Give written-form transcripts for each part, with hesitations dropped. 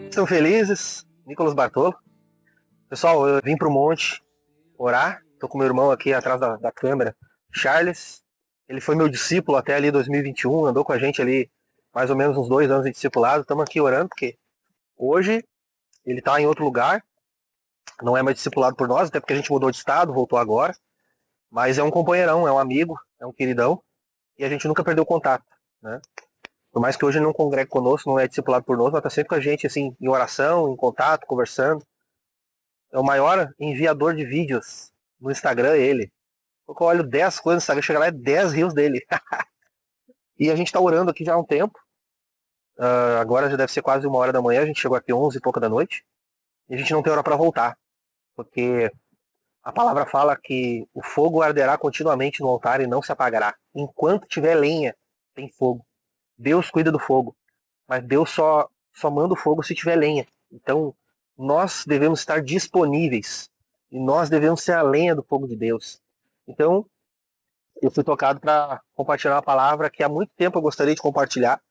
Estão felizes? Nicolas Bartolo. Pessoal, eu vim pro monte orar. Tô com meu irmão aqui atrás da câmera, Charles. Ele foi meu discípulo até ali 2021, andou com a gente ali mais ou menos uns 2 anos de discipulado. Estamos aqui orando porque hoje ele tá em outro lugar, não é mais discipulado por nós, até porque a gente mudou de estado, voltou agora. Mas é um companheirão, é um amigo, é um queridão e a gente nunca perdeu contato, né? Por mais que hoje ele não congregue conosco, não é discipulado por nós, mas tá sempre com a gente, assim, em oração, em contato, conversando. É o maior enviador de vídeos no Instagram, ele. Eu olho 10 coisas no Instagram, chega lá é 10 rios dele. E a gente tá orando aqui já há um tempo. Agora já deve ser quase 1 hora da manhã, a gente chegou aqui 11 e pouca da noite. E a gente não tem hora para voltar. Porque a palavra fala que o fogo arderá continuamente no altar e não se apagará. Enquanto tiver lenha, tem fogo. Deus cuida do fogo. Mas Deus só manda o fogo se tiver lenha. Então, nós devemos estar disponíveis. E nós devemos ser a lenha do fogo de Deus. Então, eu fui tocado para compartilhar uma palavra que há muito tempo eu gostaria de compartilhar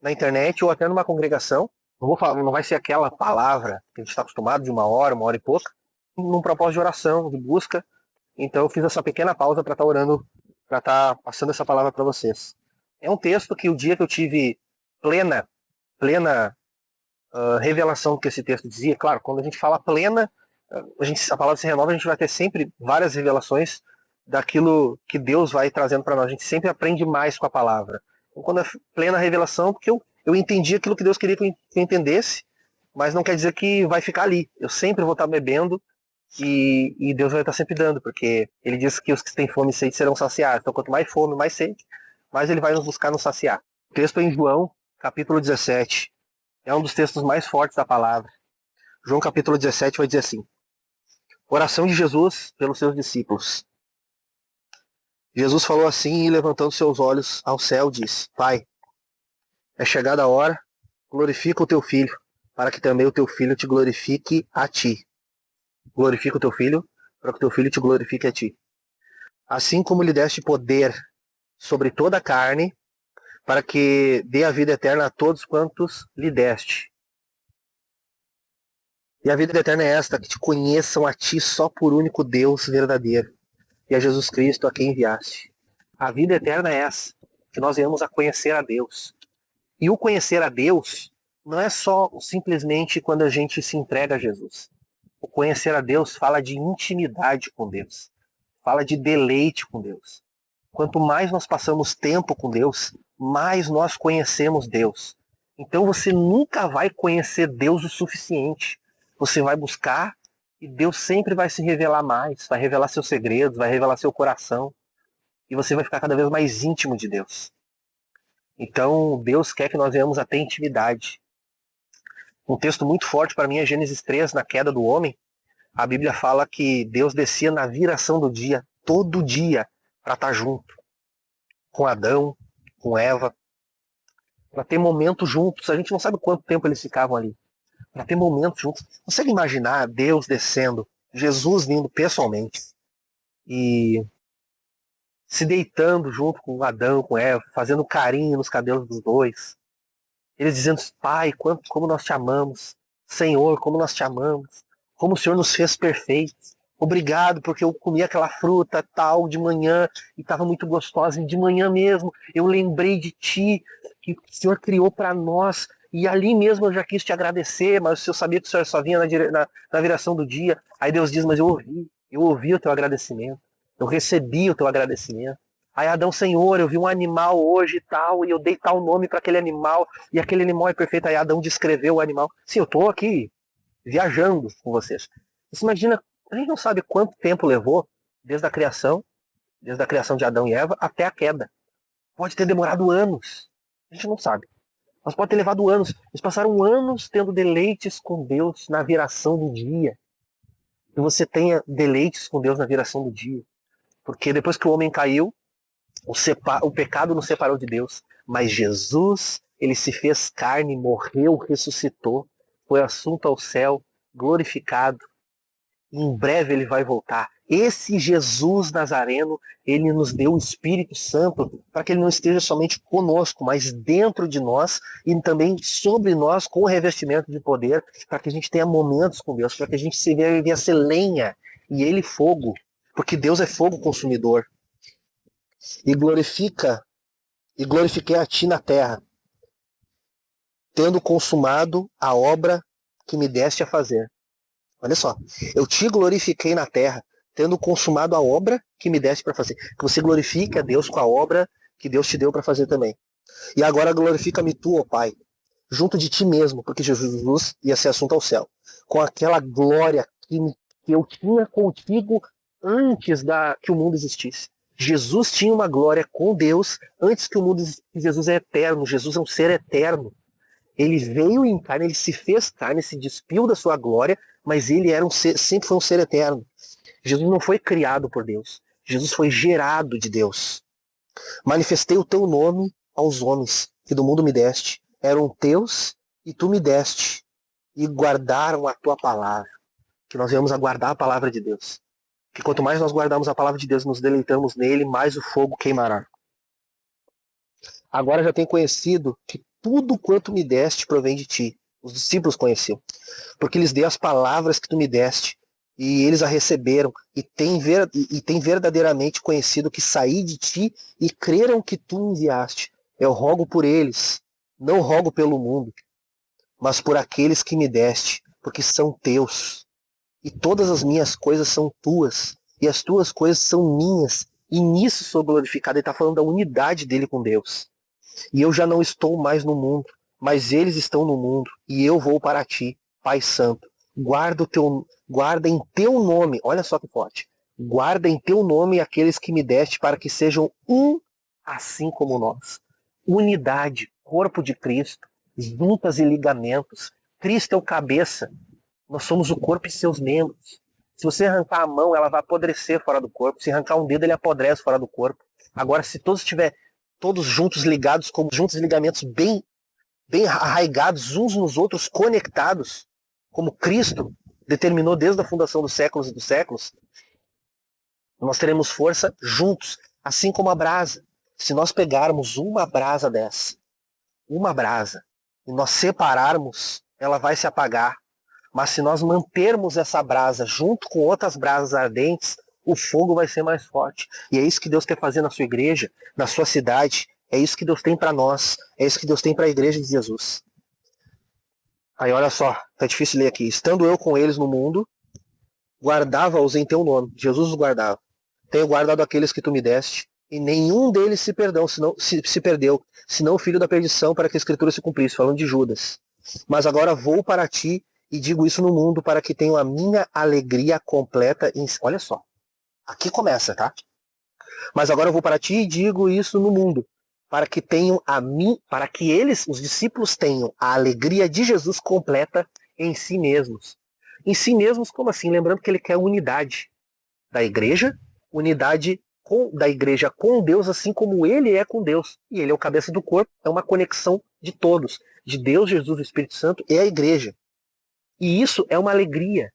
na internet ou até numa congregação. Não vou falar, não vai ser aquela palavra que a gente está acostumado de 1 hora e pouca, num propósito de oração, de busca. Então, eu fiz essa pequena pausa para estar orando, para estar passando essa palavra para vocês. É um texto que o dia que eu tive plena revelação do que esse texto dizia. Claro, quando a gente fala plena, a palavra se renova, a gente vai ter sempre várias revelações daquilo que Deus vai trazendo para nós. A gente sempre aprende mais com a palavra. Então, quando é plena revelação, porque eu entendi aquilo que Deus queria que eu entendesse, mas não quer dizer que vai ficar ali. Eu sempre vou estar bebendo e Deus vai estar sempre dando, porque Ele diz que os que têm fome e sede serão saciados. Então, quanto mais fome, mais sede, mais Ele vai nos buscar nos saciar. O texto é em João, capítulo 17. É um dos textos mais fortes da palavra. João capítulo 17 vai dizer assim: oração de Jesus pelos seus discípulos. Jesus falou assim e levantando seus olhos ao céu disse: Pai, é chegada a hora, glorifica o teu filho, para que também o teu filho te glorifique a ti. Glorifica o teu filho, para que o teu filho te glorifique a ti. Assim como lhe deste poder sobre toda a carne, para que dê a vida eterna a todos quantos lhe deste. E a vida eterna é esta, que te conheçam a ti só por único Deus verdadeiro, e a Jesus Cristo a quem enviaste. A vida eterna é essa, que nós venhamos a conhecer a Deus. E o conhecer a Deus não é só simplesmente quando a gente se entrega a Jesus. O conhecer a Deus fala de intimidade com Deus, fala de deleite com Deus. Quanto mais nós passamos tempo com Deus, mais nós conhecemos Deus. Então você nunca vai conhecer Deus o suficiente. Você vai buscar e Deus sempre vai se revelar mais, vai revelar seus segredos, vai revelar seu coração. E você vai ficar cada vez mais íntimo de Deus. Então Deus quer que nós venhamos a ter intimidade. Um texto muito forte para mim é Gênesis 3, na queda do homem. A Bíblia fala que Deus descia na viração do dia, todo dia, para estar junto com Adão, com Eva, para ter momentos juntos. A gente não sabe quanto tempo eles ficavam ali. Para ter momentos juntos. Consegue imaginar Deus descendo, Jesus vindo pessoalmente e se deitando junto com Adão, com Eva, fazendo carinho nos cabelos dos dois. Eles dizendo: Pai, como nós te amamos. Senhor, como nós te amamos. Como o Senhor nos fez perfeitos. Obrigado porque eu comi aquela fruta tal de manhã e estava muito gostosa. E de manhã mesmo eu lembrei de ti, que o Senhor criou para nós. E ali mesmo eu já quis te agradecer, mas eu sabia que o Senhor só vinha na viração do dia. Aí Deus diz: mas eu ouvi o teu agradecimento. Eu recebi o teu agradecimento. Aí Adão: Senhor, eu vi um animal hoje e tal, e eu dei tal nome para aquele animal, e aquele animal é perfeito. Aí Adão descreveu o animal. Sim, eu estou aqui viajando com vocês. Você imagina, a gente não sabe quanto tempo levou desde a criação de Adão e Eva até a queda. Pode ter demorado anos. A gente não sabe. Mas pode ter levado anos. Eles passaram anos tendo deleites com Deus na viração do dia. Que você tenha deleites com Deus na viração do dia. Porque depois que o homem caiu, o pecado nos separou de Deus. Mas Jesus, ele se fez carne, morreu, ressuscitou, foi assunto ao céu, glorificado. Em breve ele vai voltar. Esse Jesus Nazareno, ele nos deu o Espírito Santo para que ele não esteja somente conosco, mas dentro de nós e também sobre nós com o revestimento de poder, para que a gente tenha momentos com Deus, para que a gente se venha a ser lenha e ele fogo, porque Deus é fogo consumidor. E glorifiquei a ti na terra, tendo consumado a obra que me deste a fazer. Olha só, eu te glorifiquei na terra, tendo consumado a obra que me deste para fazer. Que você glorifique a Deus com a obra que Deus te deu para fazer também. E agora glorifica-me tu, ó Pai, junto de ti mesmo, porque Jesus ia ser assunto ao céu, com aquela glória que eu tinha contigo antes que o mundo existisse. Jesus tinha uma glória com Deus antes que o mundo existisse. Jesus é eterno, Jesus é um ser eterno. Ele veio em carne, ele se fez carne, se despiu da sua glória, mas ele era sempre foi um ser eterno. Jesus não foi criado por Deus. Jesus foi gerado de Deus. Manifestei o teu nome aos homens que do mundo me deste. Eram teus e tu me deste. E guardaram a tua palavra. Que nós viemos a guardar a palavra de Deus. Que quanto mais nós guardarmos a palavra de Deus, nos deleitamos nele, mais o fogo queimará. Agora já tenho conhecido que tudo quanto me deste provém de ti. Os discípulos conheciam. Porque lhes dei as palavras que tu me deste, e eles a receberam, e têm verdadeiramente conhecido que saí de ti, e creram que tu me enviaste. Eu rogo por eles, não rogo pelo mundo, mas por aqueles que me deste, porque são teus. E todas as minhas coisas são tuas, e as tuas coisas são minhas, e nisso sou glorificado. Ele está falando da unidade dele com Deus. E eu já não estou mais no mundo, mas eles estão no mundo, e eu vou para ti, Pai Santo. Guarda em teu nome, olha só que forte. Guarda em teu nome aqueles que me deste, para que sejam um, assim como nós. Unidade, corpo de Cristo, juntas e ligamentos. Cristo é o cabeça, nós somos o corpo e seus membros. Se você arrancar a mão, ela vai apodrecer fora do corpo. Se arrancar um dedo, ele apodrece fora do corpo. Agora, se todos estiverem todos juntos, ligados, como juntos ligamentos bem arraigados uns nos outros, conectados, como Cristo determinou desde a fundação dos séculos e dos séculos, nós teremos força juntos, assim como a brasa. Se nós pegarmos uma brasa dessa, uma brasa, e nós separarmos, ela vai se apagar. Mas se nós mantermos essa brasa junto com outras brasas ardentes, o fogo vai ser mais forte. E é isso que Deus quer fazer na sua igreja, na sua cidade. É isso que Deus tem para nós. É isso que Deus tem para a igreja de Jesus. Aí olha só, tá difícil ler aqui. Estando eu com eles no mundo, guardava-os em teu nome. Jesus os guardava. Tenho guardado aqueles que tu me deste, e nenhum deles se perdeu, senão o filho da perdição, para que a escritura se cumprisse, falando de Judas. Mas agora vou para ti e digo isso no mundo, para que tenham a minha alegria completa. Olha só, aqui começa, tá? Mas agora eu vou para ti e digo isso no mundo, para que tenham para que eles, os discípulos, tenham a alegria de Jesus completa em si mesmos. Em si mesmos, como assim? Lembrando que ele quer unidade da igreja, unidade da igreja com Deus, assim como ele é com Deus. E ele é o cabeça do corpo, é uma conexão de todos, de Deus, Jesus, o Espírito Santo e a igreja. E isso é uma alegria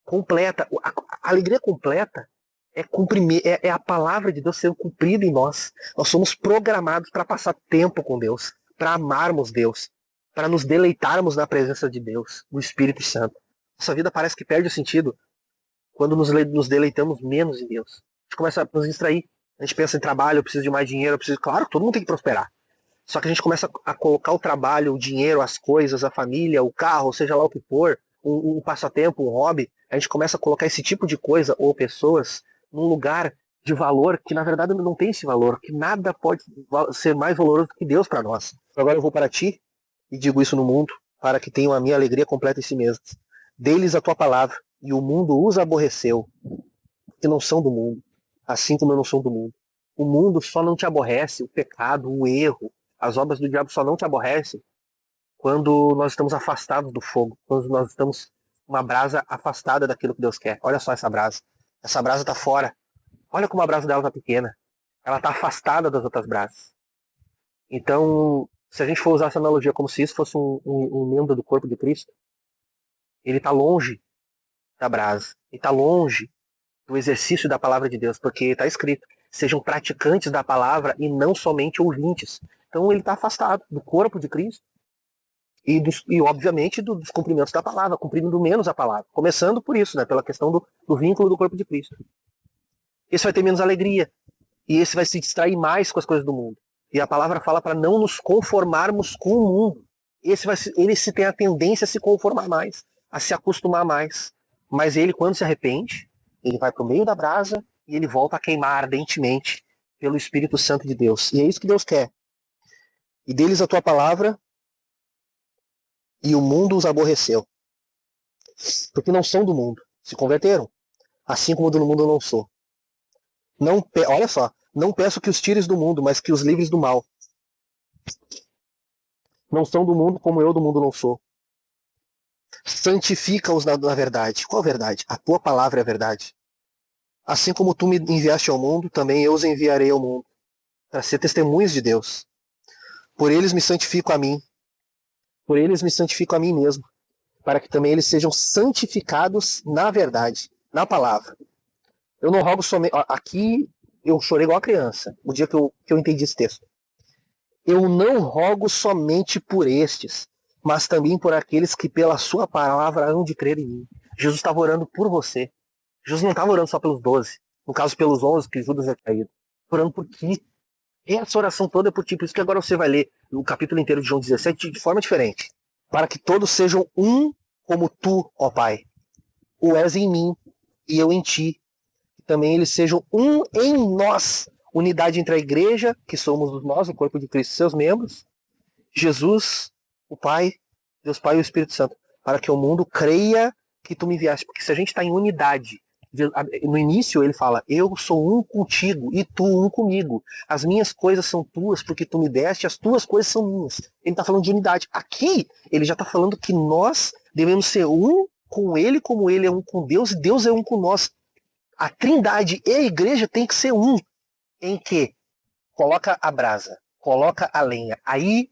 completa. A alegria completa é a palavra de Deus sendo cumprida em nós. Nós somos programados para passar tempo com Deus, para amarmos Deus, para nos deleitarmos na presença de Deus, no Espírito Santo. Nossa vida parece que perde o sentido quando nos deleitamos menos em Deus. A gente começa a nos distrair. A gente pensa em trabalho, eu preciso de mais dinheiro, eu preciso. Claro, todo mundo tem que prosperar. Só que a gente começa a colocar o trabalho, o dinheiro, as coisas, a família, o carro, seja lá o que for, um passatempo, um hobby, a gente começa a colocar esse tipo de coisa ou pessoas num lugar de valor que na verdade não tem esse valor, que nada pode ser mais valoroso do que Deus para nós. Agora eu vou para ti e digo isso no mundo, para que tenham a minha alegria completa em si mesmos. Dê-lhes a tua palavra, e o mundo os aborreceu, que não são do mundo, assim como eu não sou do mundo. O mundo só não te aborrece, o pecado, o erro, as obras do diabo só não te aborrecem quando nós estamos afastados do fogo, quando nós estamos uma brasa afastada daquilo que Deus quer. Olha só essa brasa. Essa brasa está fora. Olha como a brasa dela está pequena. Ela está afastada das outras brasas. Então, se a gente for usar essa analogia como se isso fosse um membro do corpo de Cristo, ele está longe da brasa. Ele está longe do exercício da palavra de Deus, porque está escrito, sejam praticantes da palavra e não somente ouvintes. Então ele está afastado do corpo de Cristo e obviamente, dos cumprimentos da palavra, cumprindo menos a palavra. Começando por isso, né, pela questão do vínculo do corpo de Cristo. Esse vai ter menos alegria, e esse vai se distrair mais com as coisas do mundo. E a palavra fala para não nos conformarmos com o mundo. Ele se tem a tendência a se conformar mais, a se acostumar mais. Mas ele, quando se arrepende, ele vai para o meio da brasa e ele volta a queimar ardentemente pelo Espírito Santo de Deus. E é isso que Deus quer. E deles a tua palavra, e o mundo os aborreceu. Porque não são do mundo, se converteram. Assim como do mundo eu não sou. Olha só, não peço que os tires do mundo, mas que os livres do mal. Não são do mundo como eu do mundo não sou. Santifica-os na verdade. Qual verdade? A tua palavra é a verdade. Assim como tu me enviaste ao mundo, também eu os enviarei ao mundo, para ser testemunhas de Deus. Por eles me santifico a mim. Por eles me santifico a mim mesmo, para que também eles sejam santificados na verdade, na palavra. Eu não rogo somente... Aqui eu chorei igual a criança, o dia que eu entendi esse texto. Eu não rogo somente por estes, mas também por aqueles que pela sua palavra hão de crer em mim. Jesus estava orando por você. Jesus não estava orando só pelos 12, no caso pelos 11 que Judas é caído. Orando por ti. Essa oração toda é por ti, por isso que agora você vai ler o capítulo inteiro de João 17 de forma diferente. Para que todos sejam um como tu, ó Pai. O és em mim e eu em ti. Que também eles sejam um em nós. Unidade entre a igreja, que somos nós, o corpo de Cristo e seus membros, Jesus, o Pai, Deus Pai e o Espírito Santo. Para que o mundo creia que tu me enviaste. Porque se a gente está em unidade, no início ele fala, eu sou um contigo e tu um comigo. As minhas coisas são tuas porque tu me deste, as tuas coisas são minhas. Ele está falando de unidade. Aqui ele já está falando que nós devemos ser um com ele como ele é um com Deus e Deus é um com nós. A Trindade e a igreja tem que ser um. Em que coloca a brasa, coloca a lenha. Aí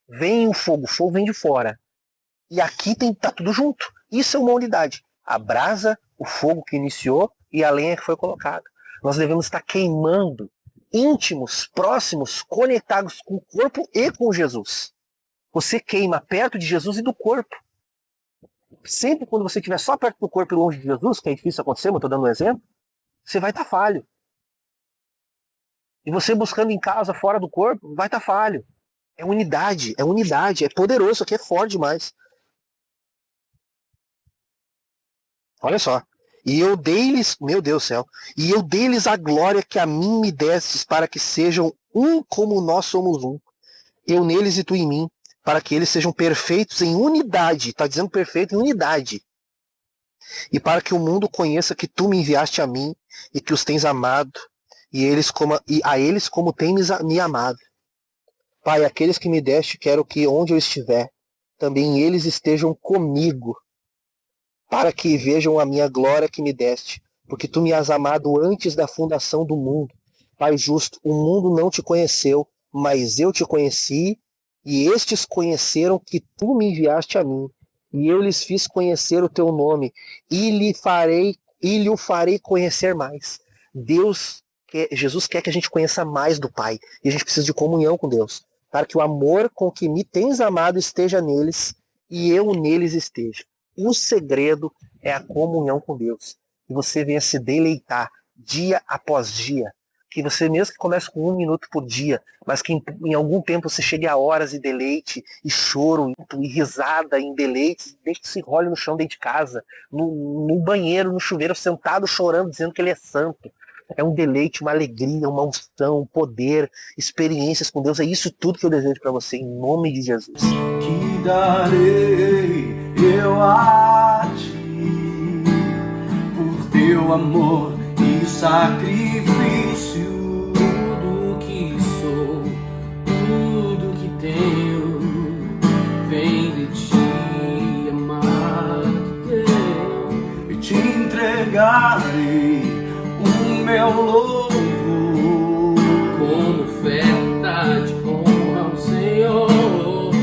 vem o fogo vem de fora. E aqui tá tudo junto. Isso é uma unidade. A brasa, o fogo que iniciou e a lenha que foi colocada. Nós devemos estar queimando, íntimos, próximos, conectados com o corpo e com Jesus. Você queima perto de Jesus e do corpo. Sempre quando você estiver só perto do corpo e longe de Jesus, que é difícil acontecer, mas eu estou dando um exemplo, você vai estar falho. E você buscando em casa, fora do corpo, vai estar falho. É unidade, é poderoso, aqui é forte demais. Olha só. E eu dei-lhes, meu Deus do céu, e eu dei-lhes a glória que a mim me destes, para que sejam um como nós somos um. Eu neles e tu em mim, para que eles sejam perfeitos em unidade. Está dizendo perfeito em unidade. E para que o mundo conheça que tu me enviaste a mim, e que os tens amado, e a eles como tens me amado. Pai, aqueles que me deste, quero que onde eu estiver, também eles estejam comigo, para que vejam a minha glória que me deste, porque tu me has amado antes da fundação do mundo. Pai justo, o mundo não te conheceu, mas eu te conheci, e estes conheceram que tu me enviaste a mim, e eu lhes fiz conhecer o teu nome, e lhe o farei conhecer mais. Jesus quer que a gente conheça mais do Pai, e a gente precisa de comunhão com Deus, para que o amor com que me tens amado esteja neles, e eu neles esteja. O segredo é a comunhão com Deus. Que você venha se deleitar dia após dia. Que você mesmo que comece com 1 minuto por dia, mas que em algum tempo você chegue a horas e deleite, e choro, e risada, em deleite, deixe que se role no chão dentro de casa, no banheiro, no chuveiro, sentado chorando, dizendo que ele é santo. É um deleite, uma alegria, uma unção, um poder, experiências com Deus. É isso tudo que eu desejo para você, em nome de Jesus. Que darei eu a ti por teu amor e sacrifício. Tudo que sou, tudo que tenho, vem de ti, amado Deus. E te entregarei o meu louvor